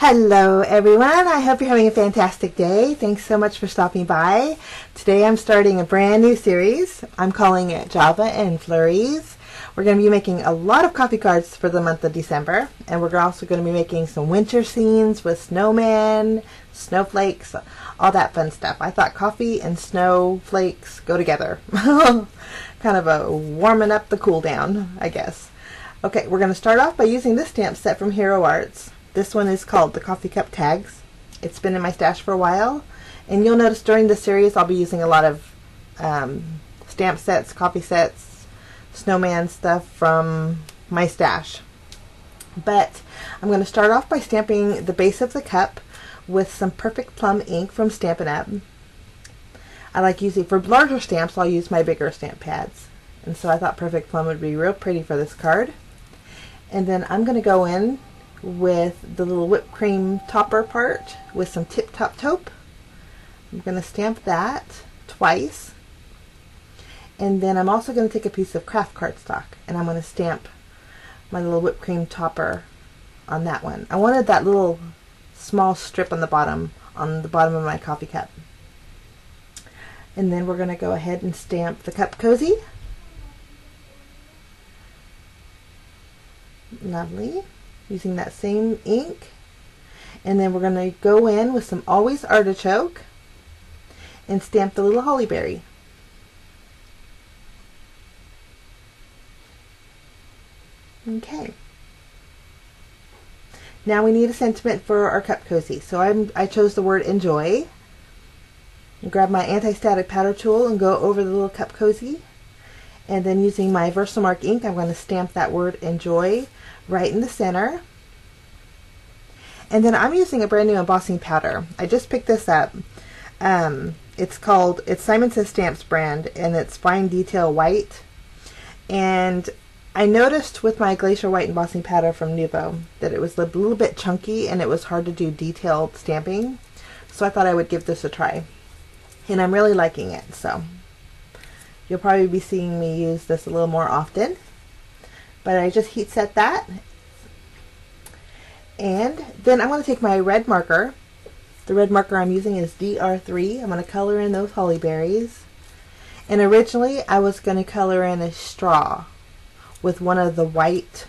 Hello everyone, I hope you're having a fantastic day. Thanks so much for stopping by. Today I'm starting a brand new series. I'm calling it Java and Flurries. We're going to be making a lot of coffee cards for the month of December, and we're also going to be making some winter scenes with snowmen, snowflakes, all that fun stuff. I thought coffee and snowflakes go together. Kind of a warming up the cool down, I guess. Okay, we're going to start off by using this stamp set from Hero Arts. This one is called the Coffee Cup Tags. It's been in my stash for a while, and you'll notice during this series I'll be using a lot of stamp sets, coffee sets, snowman stuff from my stash. But I'm going to start off by stamping the base of the cup with some Perfect Plum ink from Stampin' Up. I like using, for larger stamps, I'll use my bigger stamp pads. And so I thought Perfect Plum would be real pretty for this card. And then I'm going to go in with the little whipped cream topper part with some Tip Top Taupe. I'm going to stamp that twice. And then I'm also going to take a piece of craft cardstock and I'm going to stamp my little whipped cream topper on that one. I wanted that little small strip on the bottom of my coffee cup. And then we're going to go ahead and stamp the cup cozy. Lovely. Using that same ink. And then we're going to go in with some Always Artichoke and stamp the little holly berry. Okay. Now we need a sentiment for our cup cozy. So I chose the word enjoy. Grab my anti-static powder tool and go over the little cup cozy. And then using my Versamark ink, I'm going to stamp that word enjoy right in the center. And then I'm using a brand new embossing powder. I just picked this up. It's Simon Says Stamps brand, and it's Fine Detail White. And I noticed with my Glacier White embossing powder from Nuvo that it was a little bit chunky and it was hard to do detailed stamping. So I thought I would give this a try. And I'm really liking it, so you'll probably be seeing me use this a little more often. But I just heat set that. And then I'm going to take my red marker. The red marker I'm using is DR3. I'm going to color in those holly berries. And originally I was going to color in a straw with one of the white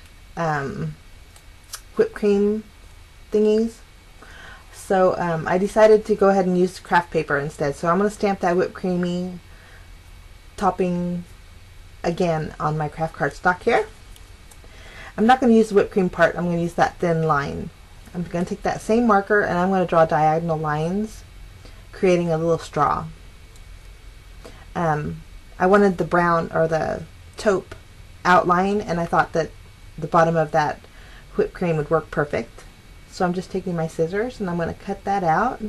whipped cream thingies. So I decided to go ahead and use craft paper instead. So I'm going to stamp that whipped creamy topping again on my craft cardstock here. I'm not going to use the whipped cream part. I'm going to use that thin line. I'm going to take that same marker and I'm going to draw diagonal lines, creating a little straw. I wanted the brown or the taupe outline, and I thought that the bottom of that whipped cream would work perfect. So I'm just taking my scissors and I'm going to cut that out.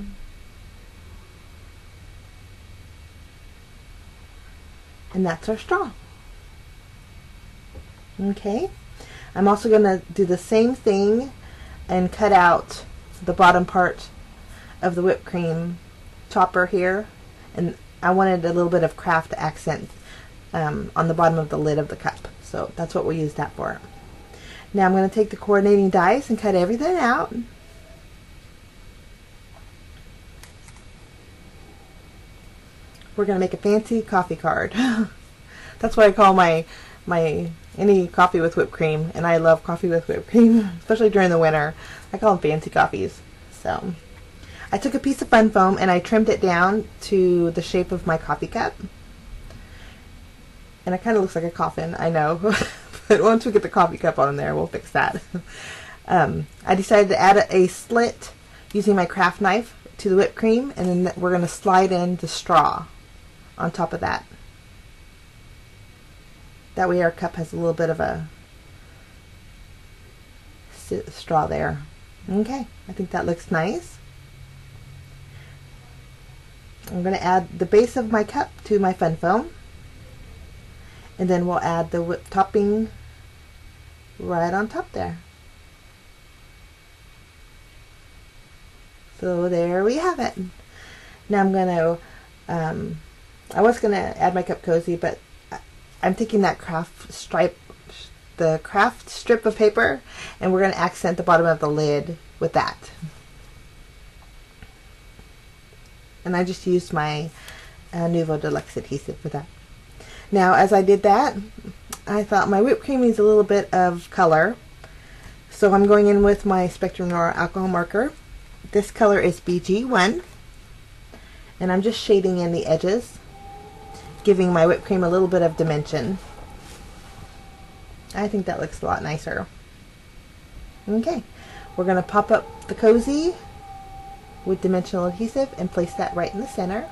And that's our straw. Okay. I'm also going to do the same thing and cut out the bottom part of the whipped cream topper here. And I wanted a little bit of craft accent on the bottom of the lid of the cup. So that's what we'll use that for. Now I'm going to take the coordinating dies and cut everything out. We're going to make a fancy coffee card. That's what I call my any coffee with whipped cream, and I love coffee with whipped cream, especially during the winter. I call them fancy coffees. So I took a piece of fun foam and I trimmed it down to the shape of my coffee cup. And it kind of looks like a coffin, I know. But once we get the coffee cup on there, we'll fix that. I decided to add a slit using my craft knife to the whipped cream, and then we're going to slide in the straw on top of that. That way our cup has a little bit of a straw there. Okay, I think that looks nice. I'm going to add the base of my cup to my fun foam. And then we'll add the whipped topping right on top there. So there we have it. Now I'm going to, I was going to add my cup cozy, but I'm taking that craft strip of paper, and we're going to accent the bottom of the lid with that. and I just used my Nuvo Deluxe adhesive for that. Now as I did that, I thought my whipped cream needs a little bit of color, so I'm going in with my Spectrum Noir alcohol marker. This color is BG1, and I'm just shading in the edges, giving my whipped cream a little bit of dimension. I think that looks a lot nicer. Okay, we're going to pop up the cozy with dimensional adhesive and place that right in the center.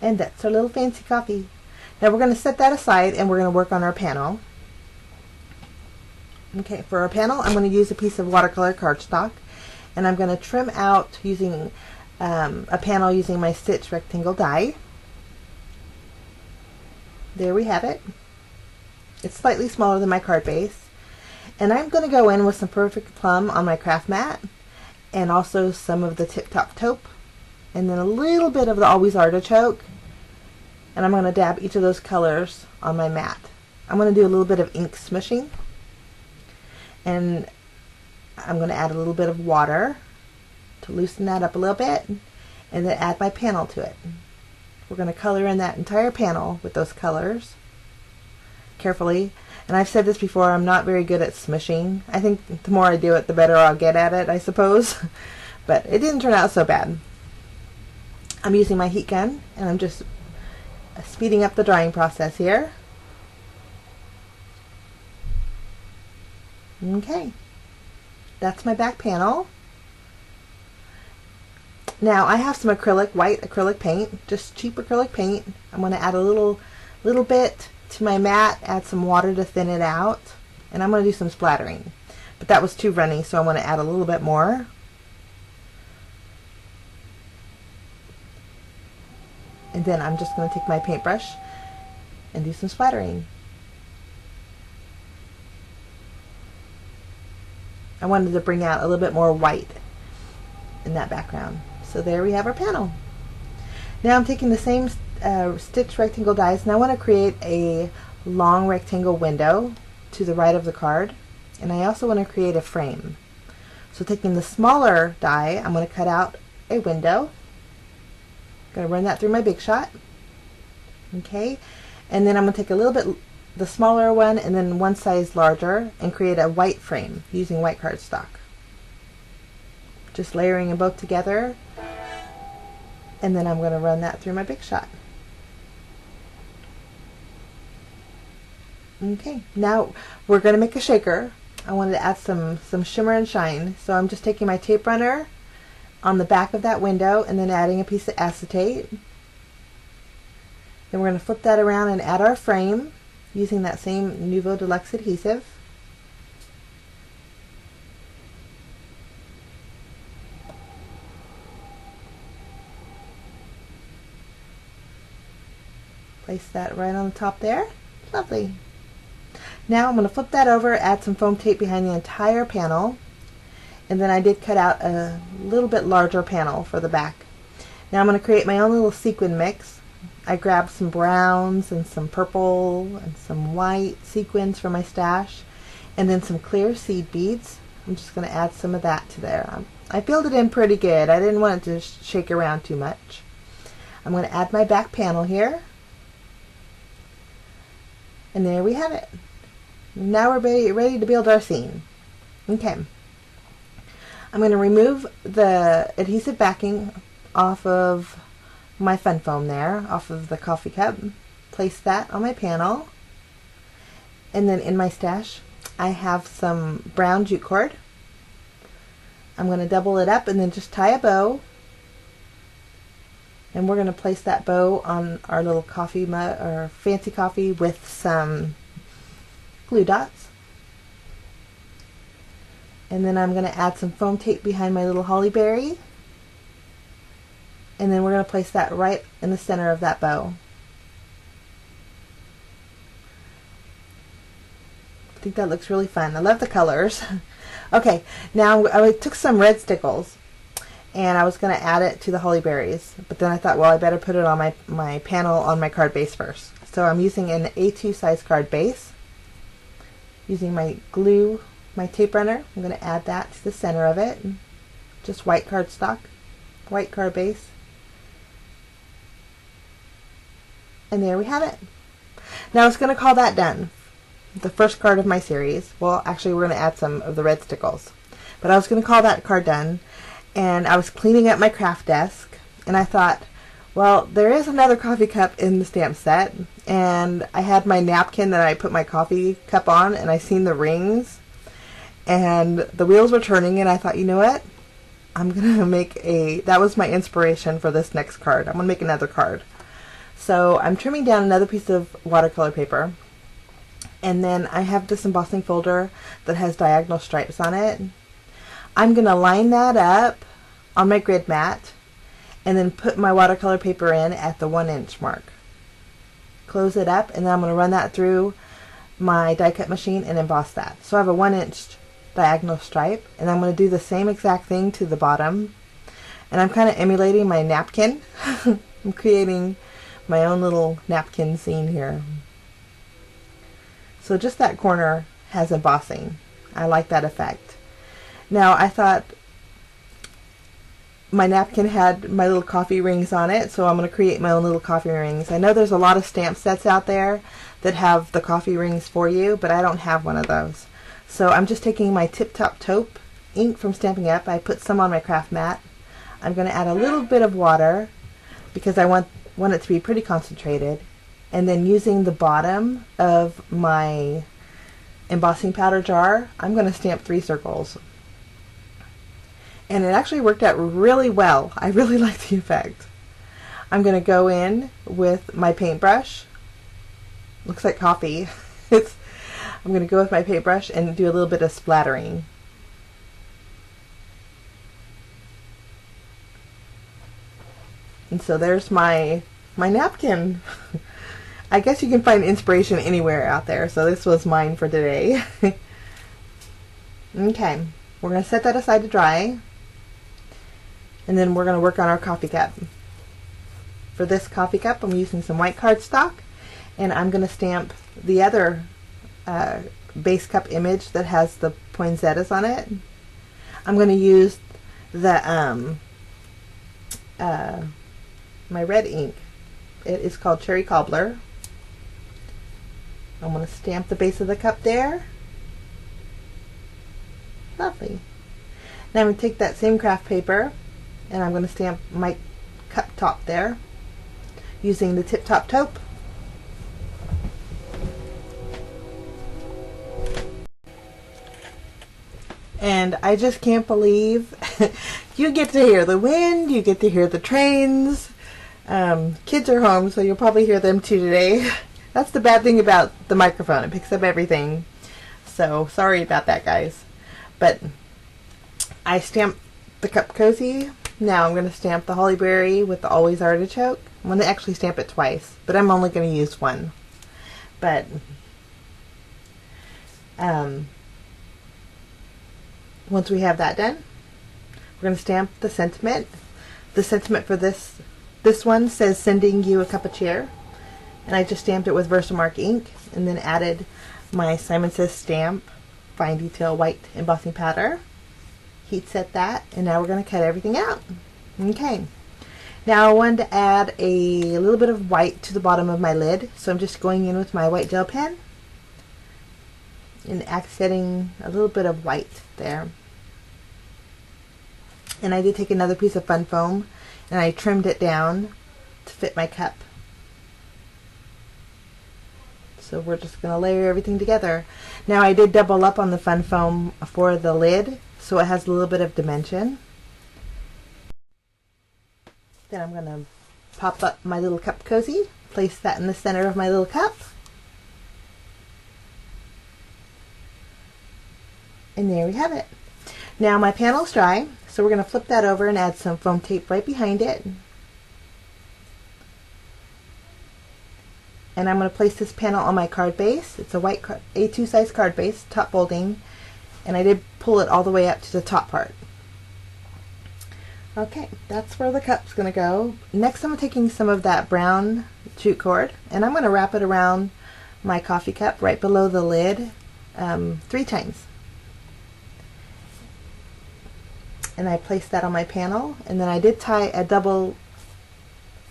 And that's our little fancy coffee. Now we're going to set that aside and we're going to work on our panel. Okay, for our panel I'm going to use a piece of watercolor cardstock, and I'm going to trim out using a panel using my Stitch rectangle die. There we have it. It's slightly smaller than my card base. And I'm going to go in with some Perfect Plum on my craft mat, and also some of the Tip Top Taupe, and then a little bit of the Always Artichoke. And I'm going to dab each of those colors on my mat. I'm going to do a little bit of ink smushing, and I'm going to add a little bit of water to loosen that up a little bit, and then add my panel to it. We're going to color in that entire panel with those colors carefully. And I've said this before, I'm not very good at smushing. I think the more I do it, the better I'll get at it, I suppose. But it didn't turn out so bad. I'm using my heat gun, and I'm just speeding up the drying process here. Okay, that's my back panel. Now I have some white acrylic paint, just cheap acrylic paint. I'm going to add a little bit to my mat, add some water to thin it out, and I'm going to do some splattering. But that was too runny, so I'm going to add a little bit more. And then I'm just going to take my paintbrush and do some splattering. I wanted to bring out a little bit more white in that background. So there we have our panel. Now I'm taking the same Stitch rectangle dies, and I want to create a long rectangle window to the right of the card, and I also want to create a frame. So taking the smaller die, I'm going to cut out a window. Going to run that through my Big Shot. Okay, and then I'm going to take a little bit the smaller one and then one size larger and create a white frame using white cardstock. Just layering them both together, and then I'm going to run that through my Big Shot. Okay, now we're going to make a shaker. I wanted to add some shimmer and shine, so I'm just taking my tape runner on the back of that window and then adding a piece of acetate. Then we're going to flip that around and add our frame using that same Nuvo Deluxe adhesive. Place that right on the top there. Lovely. Now I'm going to flip that over, add some foam tape behind the entire panel, and then I did cut out a little bit larger panel for the back. Now I'm going to create my own little sequin mix. I grabbed some browns and some purple and some white sequins from my stash, and then some clear seed beads. I'm just going to add some of that to there. I filled it in pretty good. I didn't want it to shake around too much. I'm going to add my back panel here, and there we have it. Now we're ready to build our scene. Okay. I'm going to remove the adhesive backing off of my fun foam there, off of the coffee cup. Place that on my panel. And then in my stash, I have some brown jute cord. I'm going to double it up and then just tie a bow. And we're going to place that bow on our little coffee mug or fancy coffee with some glue dots. And then I'm going to add some foam tape behind my little holly berry. And then we're going to place that right in the center of that bow. I think that looks really fun. I love the colors. Okay, now I took some red stickles and I was going to add it to the holly berries, but then I thought, well, I better put it on my panel on my card base first. So I'm using an A2 size card base, using my glue my tape runner. I'm going to add that to the center of it. Just white cardstock, white card base. And there we have it. Now I was going to call that done. The first card of my series. Well, actually we're going to add some of the red stickles. But I was going to call that card done. And I was cleaning up my craft desk. And I thought, well, there is another coffee cup in the stamp set. And I had my napkin that I put my coffee cup on. And I seen the rings. And the wheels were turning. And I thought, you know what? I'm going to make that was my inspiration for this next card. I'm going to make another card. So I'm trimming down another piece of watercolor paper. And then I have this embossing folder that has diagonal stripes on it. I'm going to line that up on my grid mat and then put my watercolor paper in at the 1-inch mark. Close it up, and then I'm going to run that through my die cut machine and emboss that. So I have a 1-inch diagonal stripe, and I'm going to do the same exact thing to the bottom. And I'm kind of emulating my napkin. I'm creating my own little napkin scene here. So just that corner has embossing. I like that effect. Now I thought my napkin had my little coffee rings on it, so I'm going to create my own little coffee rings. I know there's a lot of stamp sets out there that have the coffee rings for you, but I don't have one of those. So I'm just taking my Tip Top Taupe ink from Stampin' Up. I put some on my craft mat. I'm going to add a little bit of water because I want it to be pretty concentrated. And then using the bottom of my embossing powder jar, I'm going to stamp 3 circles. And it actually worked out really well. I really like the effect. I'm going to go in with my paintbrush. Looks like coffee. I'm going to go with my paintbrush and do a little bit of splattering. And so there's my napkin. I guess you can find inspiration anywhere out there, so this was mine for today. Okay, we're going to set that aside to dry, and then we're going to work on our coffee cup. For this coffee cup, I'm using some white cardstock, and I'm going to stamp the other base cup image that has the poinsettias on it. I'm going to use the my red ink. It is called Cherry Cobbler. I'm going to stamp the base of the cup there. Lovely. Now I'm going to take that same craft paper and I'm going to stamp my cup top there using the Tip Top Taupe. And I just can't believe you get to hear the wind, you get to hear the trains. Kids are home, so you'll probably hear them too today. That's the bad thing about the microphone. It picks up everything. So sorry about that, guys. But I stamped the cup cozy. Now I'm going to stamp the holly berry with the always artichoke. I'm going to actually stamp it twice, but I'm only going to use one. But once we have that done, we're going to stamp the sentiment. The sentiment for this one says sending you a cup of cheer. And I just stamped it with Versamark ink and then added my Simon Says stamp fine detail white embossing powder. Heat set that, and now we're going to cut everything out. Okay. Now I wanted to add a little bit of white to the bottom of my lid, so I'm just going in with my white gel pen and accenting a little bit of white there. And I did take another piece of fun foam and I trimmed it down to fit my cup. So we're just going to layer everything together. Now I did double up on the fun foam for the lid, so it has a little bit of dimension. Then I'm going to pop up my little cup cozy, place that in the center of my little cup. And there we have it. Now my panel's dry, so we're going to flip that over and add some foam tape right behind it. And I'm going to place this panel on my card base. It's a white A2 size card base, top folding, and I did pull it all the way up to the top part. Okay, that's where the cup's going to go. Next I'm taking some of that brown jute cord, and I'm going to wrap it around my coffee cup right below the lid 3 times. and I placed that on my panel, and then I did tie a double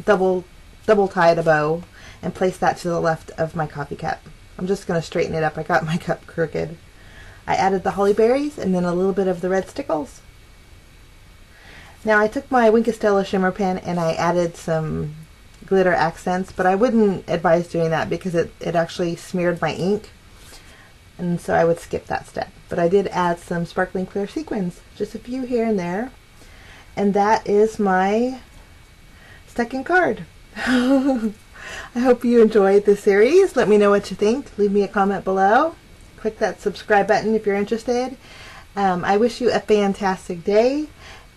tie the bow and place that to the left of my coffee cup. I'm just going to straighten it up. I got my cup crooked. I added the holly berries and then a little bit of the red stickles. Now I took my Wink of Stella shimmer pen and I added some glitter accents, but I wouldn't advise doing that because it actually smeared my ink, and so I would skip that step. But I did add some sparkling clear sequins, just a few here and there, and that is my second card. I hope you enjoyed this series. Let me know what you think. Leave me a comment below. Click that subscribe button if you're interested. I wish you a fantastic day,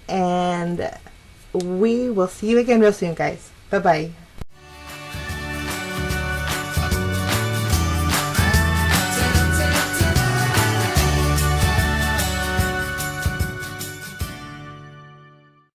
and we will see you again real soon, guys. Bye-bye.